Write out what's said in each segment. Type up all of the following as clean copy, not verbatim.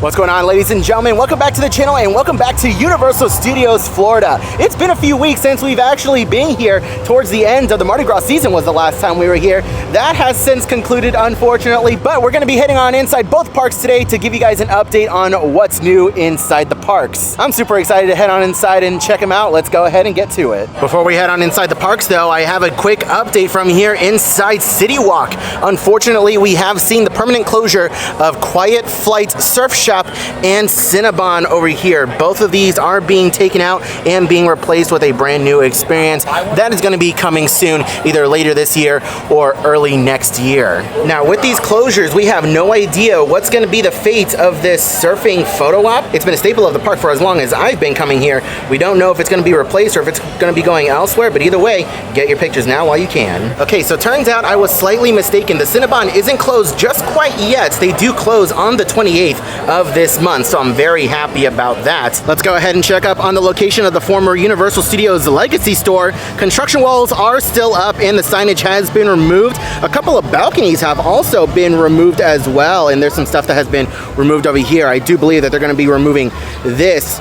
What's going on, ladies and gentlemen? Welcome back to the channel and welcome back to Universal Studios Florida. It's been a few weeks since we've actually been here. Towards the end of the Mardi Gras season was the last time we were here. That has since concluded, unfortunately, but we're going to be heading on inside both parks today to give you guys an update on what's new inside the parks. I'm super excited to head on inside and check them out. Let's go ahead and get to it. Before we head on inside the parks though, I have a quick update from here inside CityWalk. Unfortunately, we have seen the permanent closure of Quiet Flight Surf Shop and Cinnabon over here. Both of these are being taken out and being replaced with a brand new experience that is going to be coming soon, either later this year or early next year. Now with these closures, we have no idea what's going to be the fate of this surfing photo op. It's been a staple of the park for as long as I've been coming here. We don't know if it's going to be replaced or if it's going to be going elsewhere, but either way, get your pictures now while you can. Okay, so turns out I was slightly mistaken. The Cinnabon isn't closed just quite yet. They do close on the 28th of this month, so I'm very happy about that. Let's go ahead and check up on the location of the former Universal Studios Legacy store. Construction walls are still up and the signage has been removed. A couple of balconies have also been removed as well, and there's some stuff that has been removed over here. I do believe that they're going to be removing this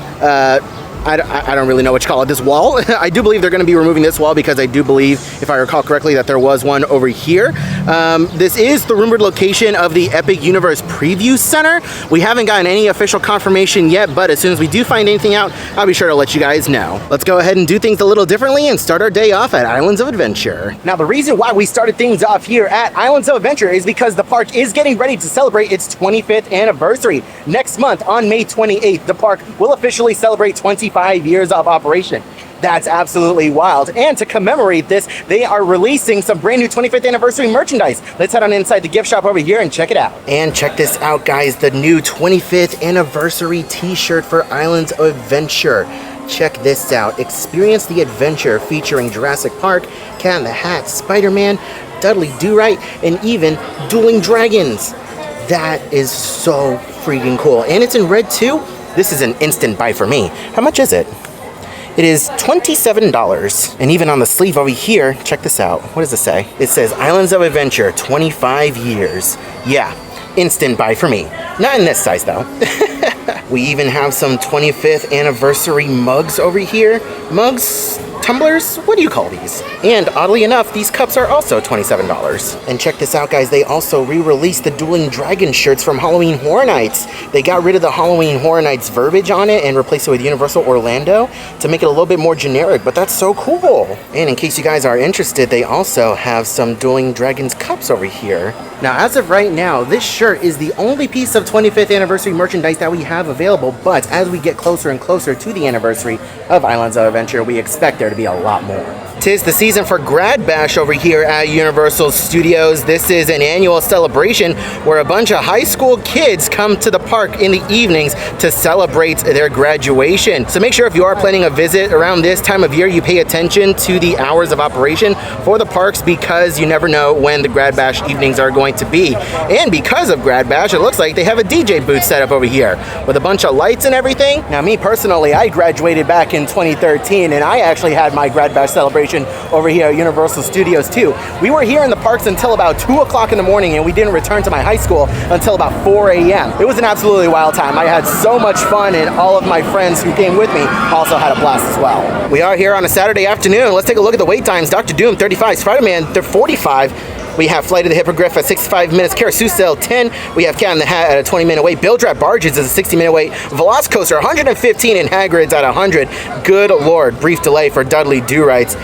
I don't really know what you call it, this wall. I do believe they're going to be removing this wall because I do believe, if I recall correctly, that there was one over here. This is the rumored location of the Epic Universe Preview Center. We haven't gotten any official confirmation yet, but as soon as we do find anything out, I'll be sure to let you guys know. Let's go ahead and do things a little differently and start our day off at Islands of Adventure. Now, the reason why we started things off here at Islands of Adventure is because the park is getting ready to celebrate its 25th anniversary. Next month, on May 28th, the park will officially celebrate 25 years of operation. That's absolutely wild. And to commemorate this, they are releasing some brand new 25th anniversary merchandise. Let's head on inside the gift shop over here and check it out. And check this out, guys, the new 25th anniversary t-shirt for Islands of Adventure. Check this out. Experience the adventure featuring Jurassic Park, Cat in the Hat, Spider-Man, Dudley Do-Right, and even Dueling Dragons. That is so freaking cool. And it's in red too. This is an instant buy for me. How much is it? It is $27. And even on the sleeve over here, check this out. What does it say? It says Islands of Adventure, 25 years. Yeah, instant buy for me. Not in this size though. We even have some 25th anniversary mugs over here. Mugs, tumblers, what do you call these? And oddly enough, these cups are also $27. And check this out, guys, they also re-released the Dueling Dragon shirts from Halloween Horror Nights. They got rid of the Halloween Horror Nights verbiage on it and replaced it with Universal Orlando to make it a little bit more generic, but that's so cool. And in case you guys are interested, they also have some Dueling Dragons cups over here. Now, as of right now, this shirt is the only piece of 25th anniversary merchandise that we have available, but as we get closer and closer to the anniversary of Islands of Adventure, we expect there to be a lot more. 'Tis the season for Grad Bash over here at Universal Studios. This is an annual celebration where a bunch of high school kids come to the park in the evenings to celebrate their graduation. So make sure if you are planning a visit around this time of year, you pay attention to the hours of operation for the parks because you never know when the Grad Bash evenings are going to be. And because of Grad Bash, it looks like they have a DJ booth set up over here with a bunch of lights and everything. Now, me personally, I graduated back in 2013 and I actually had my Grad Bash celebration over here at Universal Studios too. We were here in the parks until about 2 o'clock in the morning and we didn't return to my high school until about 4 a.m. It was an absolutely wild time. I had so much fun and all of my friends who came with me also had a blast as well. We are here on a Saturday afternoon. Let's take a look at the wait times. Dr. Doom, 35. Spider-Man, they're 45. We have Flight of the Hippogriff at 65 minutes. Carousel 10. We have Cat in the Hat at a 20-minute wait. Bill Drap Barges is a 60-minute wait. Velocicoaster 115 and Hagrid's at 100. Good Lord, brief delay for Dudley Do-Rights.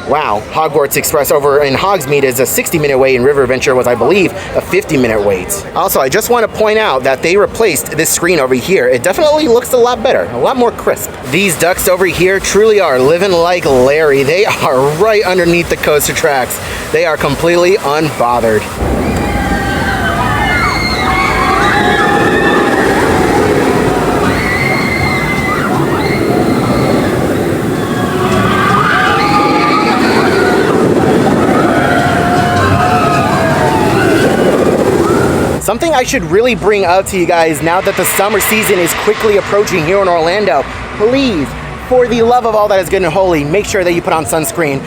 Wow, Hogwarts Express over in Hogsmeade is a 60-minute wait, and River Adventure was, I believe, a 50-minute wait. Also, I just want to point out that they replaced this screen over here. It definitely looks a lot better, a lot more crisp. These ducks over here truly are living like Larry. They are right underneath the coaster tracks. They are completely unbothered. Something I should really bring up to you guys now that the summer season is quickly approaching here in Orlando, please, for the love of all that is good and holy, make sure that you put on sunscreen.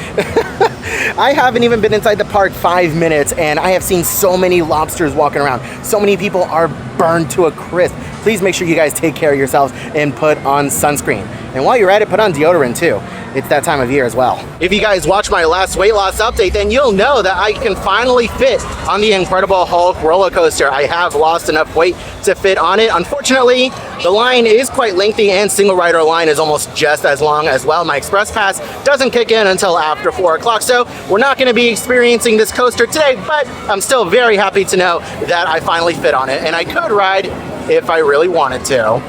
I haven't even been inside the park 5 minutes, and I have seen so many lobsters walking around. So many people are burned to a crisp. Please make sure you guys take care of yourselves and put on sunscreen. And while you're at it, put on deodorant too. It's that time of year as well. If you guys watch my last weight loss update, then you'll know that I can finally fit on the Incredible Hulk roller coaster. I have lost enough weight to fit on it. Unfortunately, the line is quite lengthy, and single rider line is almost just as long as well. My express pass doesn't kick in until after 4 o'clock, so we're not going to be experiencing this coaster today, but I'm still very happy to know that I finally fit on it, and I could ride if I really wanted to.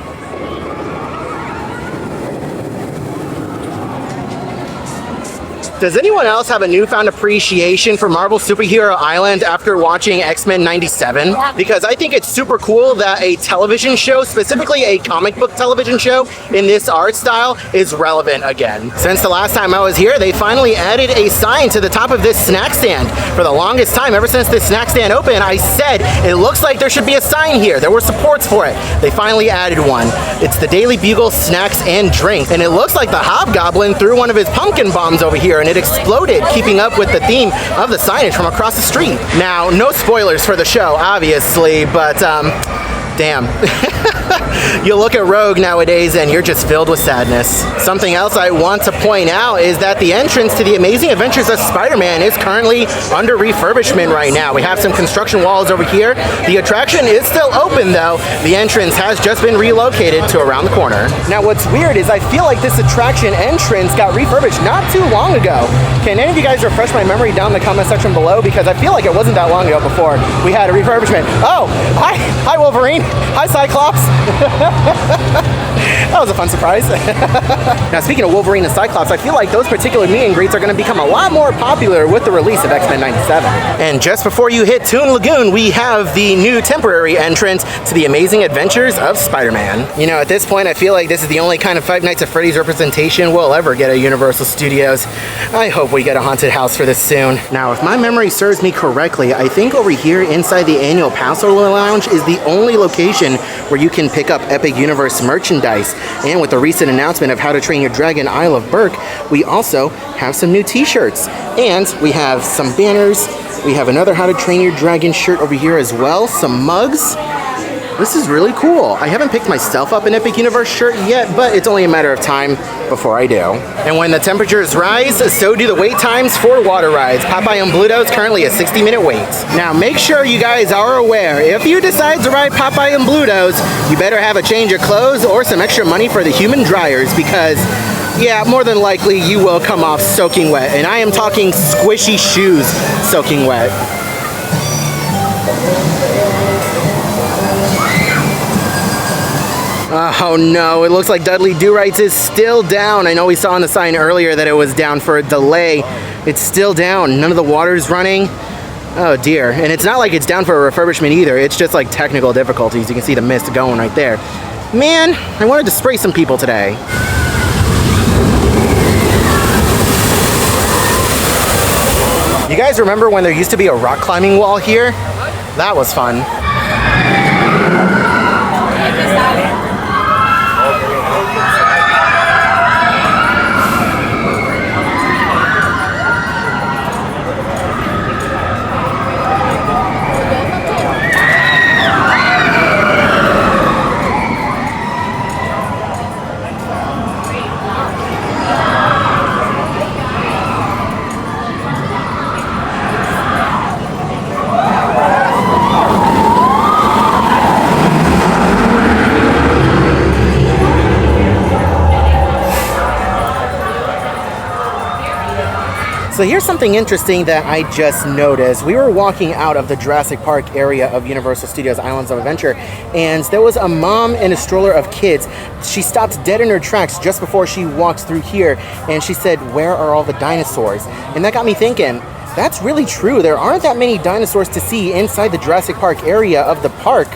Does anyone else have a newfound appreciation for Marvel Superhero Island after watching X-Men 97? Yeah. Because I think it's super cool that a television show, specifically a comic book television show in this art style, is relevant again. Since the last time I was here, they finally added a sign to the top of this snack stand. For the longest time, ever since this snack stand opened, I said it looks like there should be a sign here. There were supports for it. They finally added one. It's the Daily Bugle Snacks and Drinks, and it looks like the Hobgoblin threw one of his pumpkin bombs over here, and it exploded, keeping up with the theme of the signage from across the street. Now, no spoilers for the show, obviously, but damn. You look at Rogue nowadays and you're just filled with sadness. Something else I want to point out is that the entrance to the Amazing Adventures of Spider-Man is currently under refurbishment right now. We have some construction walls over here. The attraction is still open though. The entrance has just been relocated to around the corner. Now what's weird is I feel like this attraction entrance got refurbished not too long ago. Can any of you guys refresh my memory down in the comment section below? Because I feel like it wasn't that long ago before we had a refurbishment. Oh, hi Wolverine. Hi Cyclops. That was a fun surprise. Now speaking of Wolverine and Cyclops, I feel like those particular meet and greets are going to become a lot more popular with the release of X-Men 97. And just before you hit Toon Lagoon, we have the new temporary entrance to the Amazing Adventures of Spider-Man. You know, at this point I feel like this is the only kind of Five Nights at Freddy's representation we'll ever get at Universal Studios. I hope we get a haunted house for this soon. Now if my memory serves me correctly, I think over here inside the annual Pass Holder Lounge is the only location where you can pick up Epic Universe merchandise. And with the recent announcement of How to Train Your Dragon Isle of Berk, we also have some new t-shirts. And we have some banners. We have another How to Train Your Dragon shirt over here as well. Some mugs. This is really cool. I haven't picked myself up an Epic Universe shirt yet, but it's only a matter of time before I do. And when the temperatures rise, so do the wait times for water rides. Popeye and Bluto is currently a 60-minute wait. Now make sure you guys are aware, if you decide to ride Popeye and Bluto's, you better have a change of clothes or some extra money for the human dryers, because yeah, more than likely you will come off soaking wet. And I am talking squishy shoes soaking wet. Oh no, it looks like Dudley Do-Rights is still down. I know we saw on the sign earlier that it was down for a delay. It's still down. None of the water's running. Oh dear. And it's not like it's down for a refurbishment either. It's just like technical difficulties. You can see the mist going right there. Man, I wanted to spray some people today. You guys remember when there used to be a rock climbing wall here? That was fun. So here's something interesting that I just noticed. We were walking out of the Jurassic Park area of Universal Studios Islands of Adventure, and there was a mom in a stroller of kids. She stopped dead in her tracks just before she walked through here, and she said, "Where are all the dinosaurs?" And that got me thinking, that's really true. There aren't that many dinosaurs to see inside the Jurassic Park area of the park,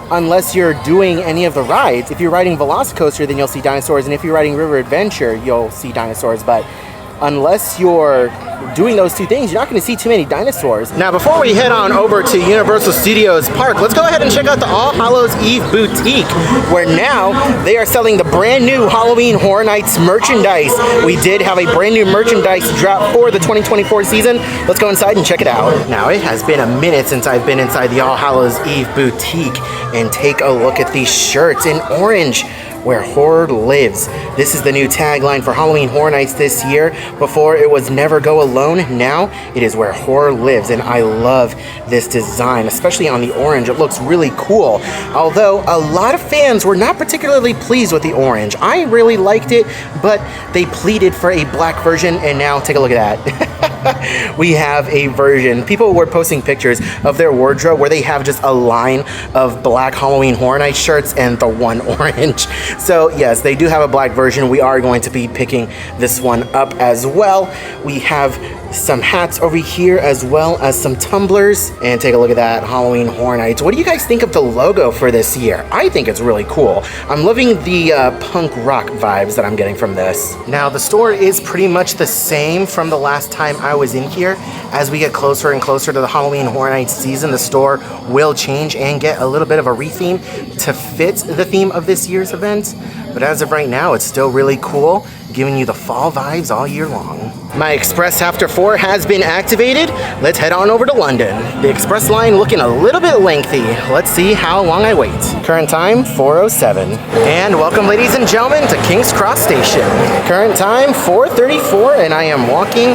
unless you're doing any of the rides. If you're riding Velocicoaster, then you'll see dinosaurs, and if you're riding River Adventure, you'll see dinosaurs, but unless you're doing those two things, you're not going to see too many dinosaurs. Now, before we head on over to Universal Studios Park, let's go ahead and check out the All Hallows Eve Boutique, where now they are selling the brand new Halloween Horror Nights merchandise. We did have a brand new merchandise drop for the 2024 season. Let's go inside and check it out. Now, it has been a minute since I've been inside the All Hallows Eve Boutique, and take a look at these shirts in orange. Where horror lives. This is the new tagline for Halloween Horror Nights this year. Before it was never go alone, now it is where horror lives, and I love this design, especially on the orange. It looks really cool. Although a lot of fans were not particularly pleased with the orange. I really liked it, but they pleaded for a black version, and now take a look at that. We have a version. People were posting pictures of their wardrobe where they have just a line of black Halloween Horror Nights shirts and the one orange. So yes, they do have a black version. We are going to be picking this one up as well. We have some hats over here as well as some tumblers. And take a look at that, Halloween Horror Nights. What do you guys think of the logo for this year? I think it's really cool. I'm loving the punk rock vibes that I'm getting from this. Now, the store is pretty much the same from the last time I was in here. As we get closer and closer to the Halloween Horror Nights season, the store will change and get a little bit of a retheme to fit the theme of this year's event. But as of right now, it's still really cool, giving you the fall vibes all year long. My Express After 4 has been activated. Let's head on over to London. The Express line looking a little bit lengthy. Let's see how long I wait. Current time, 4:07. And welcome, ladies and gentlemen, to King's Cross Station. Current time, 4:34, and I am walking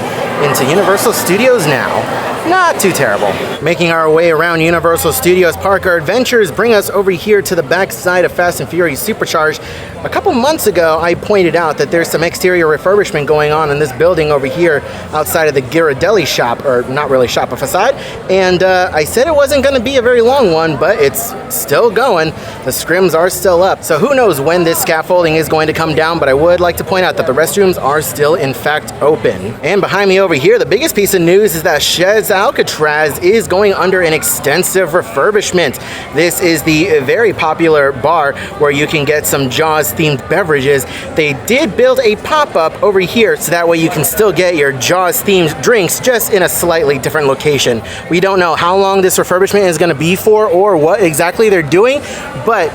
into Universal Studios now. Not too terrible. Making our way around Universal Studios Park, our adventures bring us over here to the back side of Fast and Furious Supercharged. A couple months ago, I pointed out that there's some exterior refurbishment going on in this building over here outside of the Ghirardelli shop, or not really shop, a Facade. And I said it wasn't going to be a very long one, but it's still going. The scrims are still up. So who knows when this scaffolding is going to come down, but I would like to point out that the restrooms are still in fact open. And behind me over here, the biggest piece of news is that Chez Alcatraz is going under an extensive refurbishment. This is the very popular bar where you can get some Jaws themed beverages. They did build a pop-up over here so that way you can still get your Jaws themed drinks, just in a slightly different location. We don't know how long this refurbishment is going to be for or what exactly they're doing, but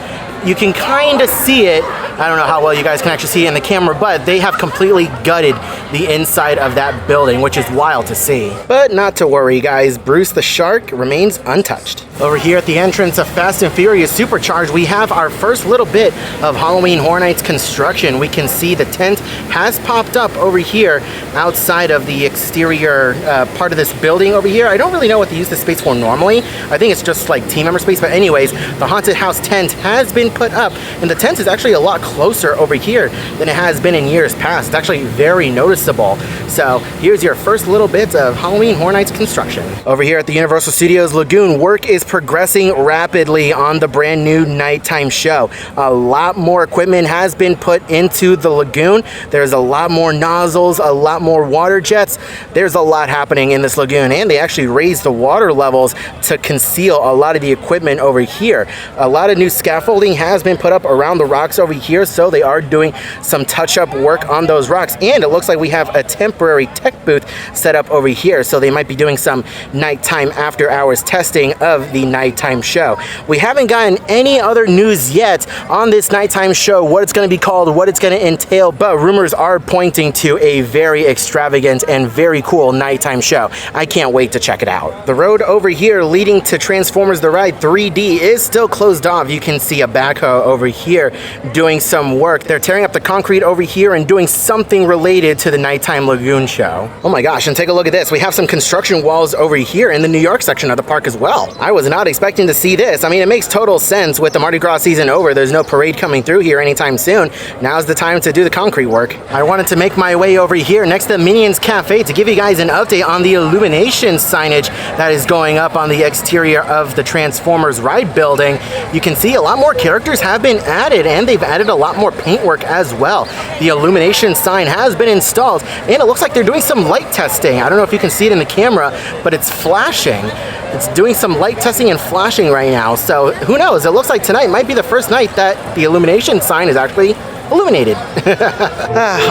you can kind of see it. I don't know how well you guys can actually see it in the camera, but they have completely gutted the inside of that building, which is wild to see. But not to worry, guys. Bruce the Shark remains untouched. Over here at the entrance of Fast and Furious Supercharged, we have our first little bit of Halloween Horror Nights construction. We can see the tent has popped up over here outside of the exterior part of this building over here. I don't really know what they use this space for normally. I think it's just like team member space, but anyways, the Haunted House tent has been put up, and the tent is actually a lot closer over here than it has been in years past. It's actually very noticeable. So here's your first little bit of Halloween Horror Nights construction. Over here at the Universal Studios Lagoon, work is progressing rapidly on the brand new nighttime show. A lot more equipment has been put into the lagoon. There's a lot more nozzles, a lot more water jets. There's a lot happening in this lagoon, and they actually raised the water levels to conceal a lot of the equipment over here. A lot of new scaffolding has been put up around the rocks over here, so they are doing some touch-up work on those rocks, and it looks like we have a temporary tech booth set up over here, so they might be doing some nighttime after-hours testing of the nighttime show. We haven't gotten any other news yet on this nighttime show, what it's going to be called, what it's going to entail, but rumors are pointing to a very extravagant and very cool nighttime show. I can't wait to check it out. The road over here leading to Transformers The Ride 3D is still closed off. You can see a backhoe over here doing some work. They're tearing up the concrete over here and doing something related to the nighttime lagoon show. Oh my gosh, and take a look at this. We have some construction walls over here in the New York section of the park as well. I was not expecting to see this. I mean, it makes total sense with the Mardi Gras season over. There's no parade coming through here anytime soon. Now's the time to do the concrete work. I wanted to make my way over here next to Minions Cafe to give you guys an update on the illumination signage that is going up on the exterior of the Transformers Ride building. You can see a lot more characters have been added, and they've added a lot more paintwork as well. The illumination sign has been installed, and it looks like they're doing some light testing. I don't know if you can see it in the camera, but it's flashing. It's doing some light testing and flashing right now, so who knows? It looks like tonight might be the first night that the illumination sign is actually illuminated.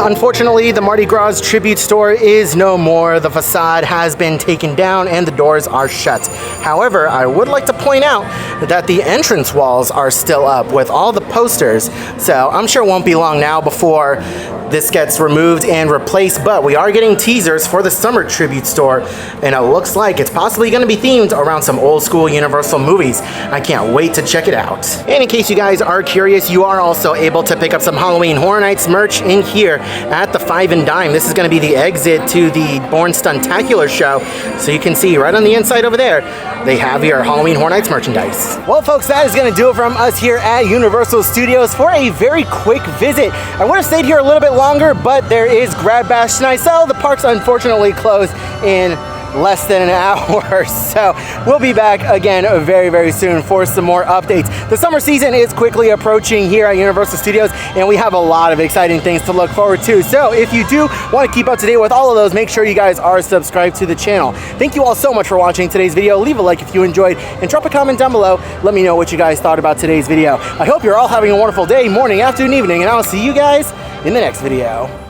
Unfortunately, the Mardi Gras tribute store is no more. The facade has been taken down and the doors are shut. However, I would like to point out that the entrance walls are still up with all the posters, so I'm sure it won't be long now before this gets removed and replaced, but we are getting teasers for the summer tribute store, and it looks like it's possibly going to be themed around some old school Universal movies. I can't wait to check it out. And in case you guys are curious, you are also able to pick up some Halloween Horror Nights merch in here at the 5 and Dime. This is going to be the exit to the Born Stuntacular show, so you can see right on the inside over there, they have your Halloween Horror Nights merchandise. Well, folks, that is going to do it from us here at Universal Studios for a very quick visit. I would have stayed here a little bit longer, but there is Grad Bash tonight, so the park's unfortunately closed in less than an hour. So we'll be back again very, very soon for some more updates. The summer season is quickly approaching here at Universal Studios, and we have a lot of exciting things to look forward to. So if you do want to keep up to date with all of those, make sure you guys are subscribed to the channel. Thank you all so much for watching today's video. Leave a like if you enjoyed, and drop a comment down below. Let me know what you guys thought about today's video. I hope you're all having a wonderful day, morning, afternoon, evening, and I'll see you guys in the next video.